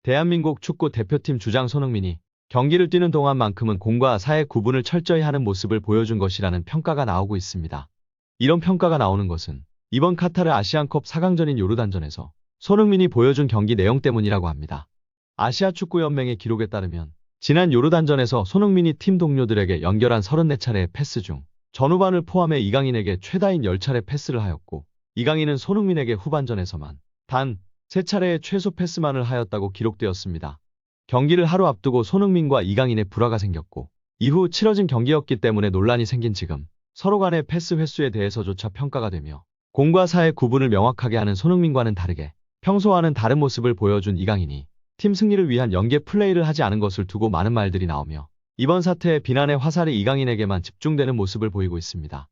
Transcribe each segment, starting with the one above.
대한민국 축구 대표팀 주장 손흥민이 경기를 뛰는 동안만큼은 공과 사의 구분을 철저히 하는 모습을 보여준 것이라는 평가가 나오고 있습니다. 이런 평가가 나오는 것은 이번 카타르 아시안컵 4강전인 요르단전에서 손흥민이 보여준 경기 내용 때문이라고 합니다. 아시아축구연맹의 기록에 따르면 지난 요르단전에서 손흥민이 팀 동료들에게 연결한 34차례의 패스 중 전후반을 포함해 이강인에게 최다인 10차례 패스를 하였고, 이강인은 손흥민에게 후반전에서만 단 3차례의 최소 패스만을 하였다고 기록되었습니다. 경기를 하루 앞두고 손흥민과 이강인의 불화가 생겼고, 이후 치러진 경기였기 때문에 논란이 생긴 지금 서로 간의 패스 횟수에 대해서조차 평가가 되며, 공과 사의 구분을 명확하게 하는 손흥민과는 다르게 평소와는 다른 모습을 보여준 이강인이 팀 승리를 위한 연계 플레이를 하지 않은 것을 두고 많은 말들이 나오며, 이번 사태의 비난의 화살이 이강인에게만 집중되는 모습을 보이고 있습니다.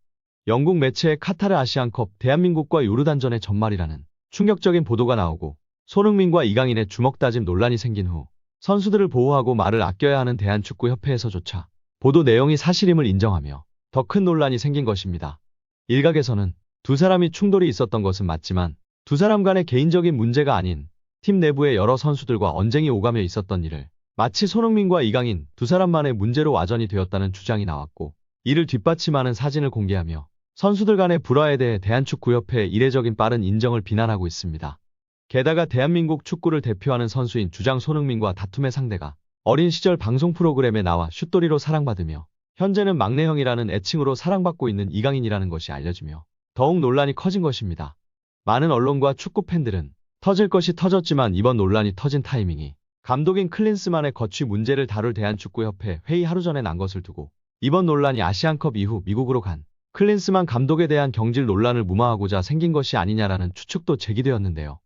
영국 매체의 카타르 아시안컵 대한민국과 요르단전의 전말이라는 충격적인 보도가 나오고, 손흥민과 이강인의 주먹 다짐 논란이 생긴 후 선수들을 보호하고 말을 아껴야 하는 대한축구협회에서조차 보도 내용이 사실임을 인정하며 더 큰 논란이 생긴 것입니다. 일각에서는 두 사람이 충돌이 있었던 것은 맞지만 두 사람 간의 개인적인 문제가 아닌 팀 내부의 여러 선수들과 언쟁이 오가며 있었던 일을 마치 손흥민과 이강인 두 사람만의 문제로 와전이 되었다는 주장이 나왔고, 이를 뒷받침하는 사진을 공개하며 선수들 간의 불화에 대해 대한축구협회의 이례적인 빠른 인정을 비난하고 있습니다. 게다가 대한민국 축구를 대표하는 선수인 주장 손흥민과 다툼의 상대가 어린 시절 방송 프로그램에 나와 슛돌이로 사랑받으며 현재는 막내형이라는 애칭으로 사랑받고 있는 이강인이라는 것이 알려지며 더욱 논란이 커진 것입니다. 많은 언론과 축구 팬들은 터질 것이 터졌지만 이번 논란이 터진 타이밍이 감독인 클린스만의 거취 문제를 다룰 대한축구협회 회의 하루 전에 난 것을 두고, 이번 논란이 아시안컵 이후 미국으로 간 클린스만 감독에 대한 경질 논란을 무마하고자 생긴 것이 아니냐라는 추측도 제기되었는데요.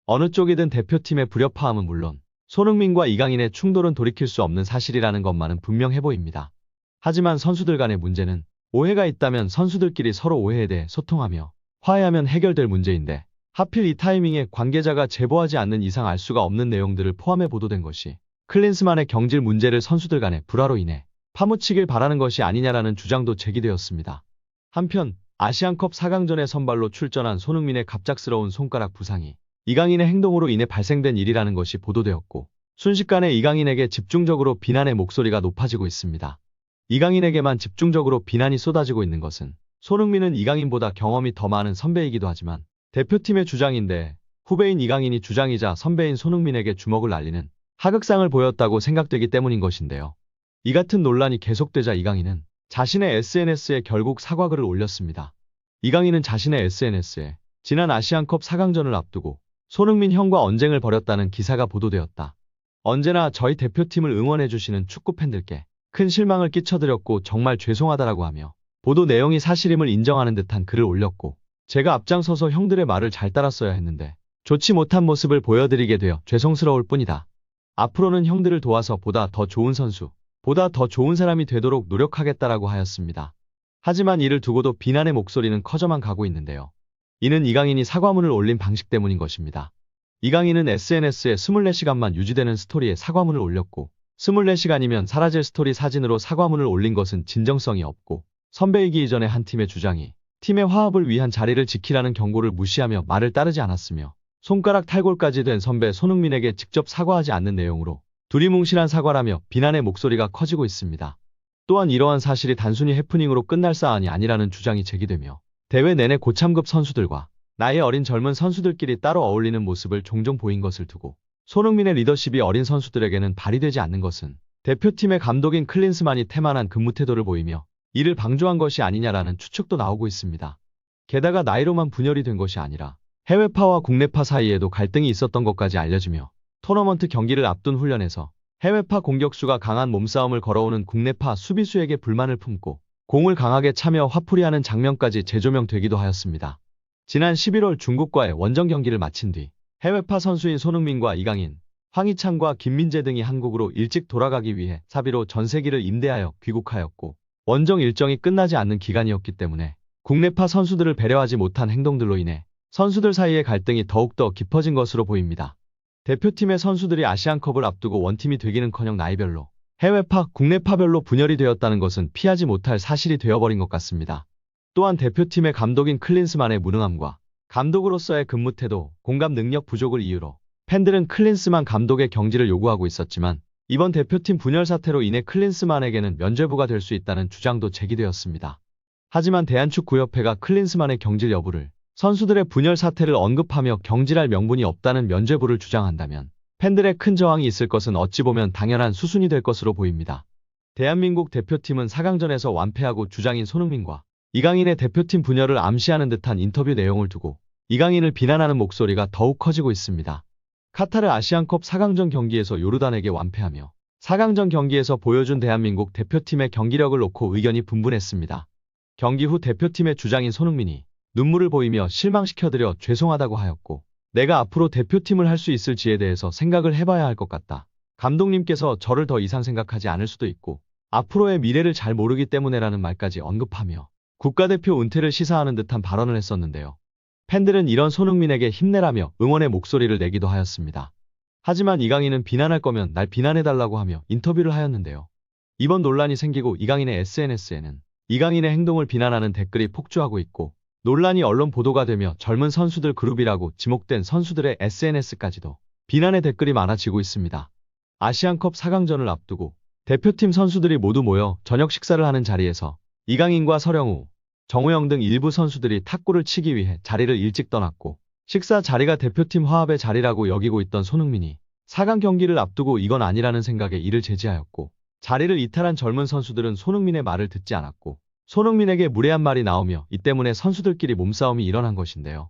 어느 쪽이든 대표팀의 불협화음은 물론 손흥민과 이강인의 충돌은 돌이킬 수 없는 사실이라는 것만은 분명해 보입니다. 하지만 선수들 간의 문제는 오해가 있다면 선수들끼리 서로 오해에 대해 소통하며 화해하면 해결될 문제인데, 하필 이 타이밍에 관계자가 제보하지 않는 이상 알 수가 없는 내용들을 포함해 보도된 것이 클린스만의 경질 문제를 선수들 간의 불화로 인해 파묻히길 바라는 것이 아니냐라는 주장도 제기되었습니다. 한편 아시안컵 4강전에 선발로 출전한 손흥민의 갑작스러운 손가락 부상이 이강인의 행동으로 인해 발생된 일이라는 것이 보도되었고, 순식간에 이강인에게 집중적으로 비난의 목소리가 높아지고 있습니다. 이강인에게만 집중적으로 비난이 쏟아지고 있는 것은 손흥민은 이강인보다 경험이 더 많은 선배이기도 하지만 대표팀의 주장인데 후배인 이강인이 주장이자 선배인 손흥민에게 주먹을 날리는 하극상을 보였다고 생각되기 때문인 것인데요. 이 같은 논란이 계속되자 이강인은 자신의 SNS에 결국 사과글을 올렸습니다. 이강인은 자신의 SNS에 지난 아시안컵 4강전을 앞두고 손흥민 형과 언쟁을 벌였다는 기사가 보도되었다. 언제나 저희 대표팀을 응원해주시는 축구팬들께 큰 실망을 끼쳐드렸고 정말 죄송하다라고 하며 보도 내용이 사실임을 인정하는 듯한 글을 올렸고, 제가 앞장서서 형들의 말을 잘 따랐어야 했는데 좋지 못한 모습을 보여드리게 되어 죄송스러울 뿐이다. 앞으로는 형들을 도와서 보다 더 좋은 선수, 보다 더 좋은 사람이 되도록 노력하겠다라고 하였습니다. 하지만 이를 두고도 비난의 목소리는 커져만 가고 있는데요. 이는 이강인이 사과문을 올린 방식 때문인 것입니다. 이강인은 SNS에 24시간만 유지되는 스토리에 사과문을 올렸고, 24시간이면 사라질 스토리 사진으로 사과문을 올린 것은 진정성이 없고, 선배이기 이전에 한 팀의 주장이 팀의 화합을 위한 자리를 지키라는 경고를 무시하며 말을 따르지 않았으며, 손가락 탈골까지 된 선배 손흥민에게 직접 사과하지 않는 내용으로 두리뭉실한 사과라며 비난의 목소리가 커지고 있습니다. 또한 이러한 사실이 단순히 해프닝으로 끝날 사안이 아니라는 주장이 제기되며, 대회 내내 고참급 선수들과 나이 어린 젊은 선수들끼리 따로 어울리는 모습을 종종 보인 것을 두고 손흥민의 리더십이 어린 선수들에게는 발휘되지 않는 것은 대표팀의 감독인 클린스만이 태만한 근무 태도를 보이며 이를 방조한 것이 아니냐라는 추측도 나오고 있습니다. 게다가 나이로만 분열이 된 것이 아니라 해외파와 국내파 사이에도 갈등이 있었던 것까지 알려지며, 토너먼트 경기를 앞둔 훈련에서 해외파 공격수가 강한 몸싸움을 걸어오는 국내파 수비수에게 불만을 품고 공을 강하게 차며 화풀이하는 장면까지 재조명되기도 하였습니다. 지난 11월 중국과의 원정 경기를 마친 뒤 해외파 선수인 손흥민과 이강인, 황희찬과 김민재 등이 한국으로 일찍 돌아가기 위해 사비로 전세기를 임대하여 귀국하였고, 원정 일정이 끝나지 않는 기간이었기 때문에 국내파 선수들을 배려하지 못한 행동들로 인해 선수들 사이의 갈등이 더욱더 깊어진 것으로 보입니다. 대표팀의 선수들이 아시안컵을 앞두고 원팀이 되기는커녕 나이별로, 해외파, 국내파별로 분열이 되었다는 것은 피하지 못할 사실이 되어버린 것 같습니다. 또한 대표팀의 감독인 클린스만의 무능함과 감독으로서의 근무 태도, 공감 능력 부족을 이유로 팬들은 클린스만 감독의 경질을 요구하고 있었지만 이번 대표팀 분열 사태로 인해 클린스만에게는 면죄부가 될 수 있다는 주장도 제기되었습니다. 하지만 대한축구협회가 클린스만의 경질 여부를 선수들의 분열 사태를 언급하며 경질할 명분이 없다는 면죄부를 주장한다면 팬들의 큰 저항이 있을 것은 어찌 보면 당연한 수순이 될 것으로 보입니다. 대한민국 대표팀은 4강전에서 완패하고 주장인 손흥민과 이강인의 대표팀 분열을 암시하는 듯한 인터뷰 내용을 두고 이강인을 비난하는 목소리가 더욱 커지고 있습니다. 카타르 아시안컵 4강전 경기에서 요르단에게 완패하며 4강전 경기에서 보여준 대한민국 대표팀의 경기력을 놓고 의견이 분분했습니다. 경기 후 대표팀의 주장인 손흥민이 눈물을 보이며 실망시켜드려 죄송하다고 하였고, 내가 앞으로 대표팀을 할 수 있을지에 대해서 생각을 해봐야 할 것 같다. 감독님께서 저를 더 이상 생각하지 않을 수도 있고 앞으로의 미래를 잘 모르기 때문에라는 말까지 언급하며 국가대표 은퇴를 시사하는 듯한 발언을 했었는데요. 팬들은 이런 손흥민에게 힘내라며 응원의 목소리를 내기도 하였습니다. 하지만 이강인은 비난할 거면 날 비난해달라고 하며 인터뷰를 하였는데요. 이번 논란이 생기고 이강인의 SNS에는 이강인의 행동을 비난하는 댓글이 폭주하고 있고, 논란이 언론 보도가 되며 젊은 선수들 그룹이라고 지목된 선수들의 SNS까지도 비난의 댓글이 많아지고 있습니다. 아시안컵 4강전을 앞두고 대표팀 선수들이 모두 모여 저녁 식사를 하는 자리에서 이강인과 서령우, 정우영 등 일부 선수들이 탁구를 치기 위해 자리를 일찍 떠났고, 식사 자리가 대표팀 화합의 자리라고 여기고 있던 손흥민이 4강 경기를 앞두고 이건 아니라는 생각에 이를 제지하였고, 자리를 이탈한 젊은 선수들은 손흥민의 말을 듣지 않았고 손흥민에게 무례한 말이 나오며 이 때문에 선수들끼리 몸싸움이 일어난 것인데요.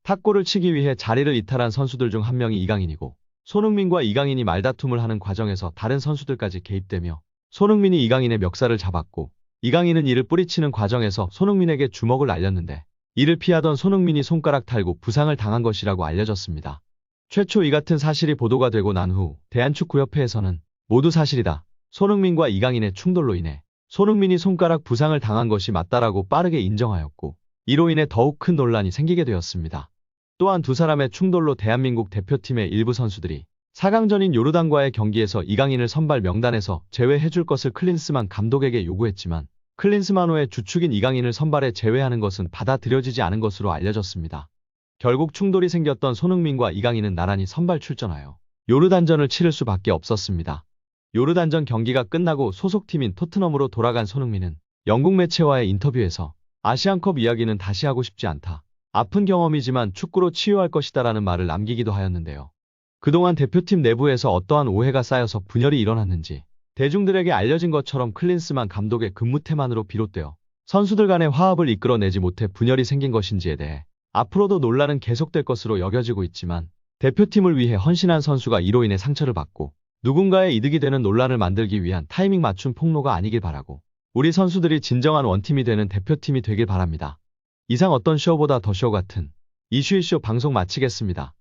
탁구를 치기 위해 자리를 이탈한 선수들 중 한 명이 이강인이고, 손흥민과 이강인이 말다툼을 하는 과정에서 다른 선수들까지 개입되며 손흥민이 이강인의 멱살을 잡았고, 이강인은 이를 뿌리치는 과정에서 손흥민에게 주먹을 날렸는데 이를 피하던 손흥민이 손가락 탈구 부상을 당한 것이라고 알려졌습니다. 최초 이 같은 사실이 보도가 되고 난 후 대한축구협회에서는 모두 사실이다. 손흥민과 이강인의 충돌로 인해 손흥민이 손가락 부상을 당한 것이 맞다라고 빠르게 인정하였고, 이로 인해 더욱 큰 논란이 생기게 되었습니다. 또한 두 사람의 충돌로 대한민국 대표팀의 일부 선수들이 4강전인 요르단과의 경기에서 이강인을 선발 명단에서 제외해줄 것을 클린스만 감독에게 요구했지만 클린스만호의 주축인 이강인을 선발에 제외하는 것은 받아들여지지 않은 것으로 알려졌습니다. 결국 충돌이 생겼던 손흥민과 이강인은 나란히 선발 출전하여 요르단전을 치를 수밖에 없었습니다. 요르단전 경기가 끝나고 소속팀인 토트넘으로 돌아간 손흥민은 영국 매체와의 인터뷰에서 아시안컵 이야기는 다시 하고 싶지 않다. 아픈 경험이지만 축구로 치유할 것이다라는 말을 남기기도 하였는데요. 그동안 대표팀 내부에서 어떠한 오해가 쌓여서 분열이 일어났는지 대중들에게 알려진 것처럼 클린스만 감독의 근무 태만으로 비롯되어 선수들 간의 화합을 이끌어내지 못해 분열이 생긴 것인지에 대해 앞으로도 논란은 계속될 것으로 여겨지고 있지만, 대표팀을 위해 헌신한 선수가 이로 인해 상처를 받고 누군가의 이득이 되는 논란을 만들기 위한 타이밍 맞춤 폭로가 아니길 바라고, 우리 선수들이 진정한 원팀이 되는 대표팀이 되길 바랍니다. 이상 어떤 쇼보다 더 쇼 같은 이슈이쇼 방송 마치겠습니다.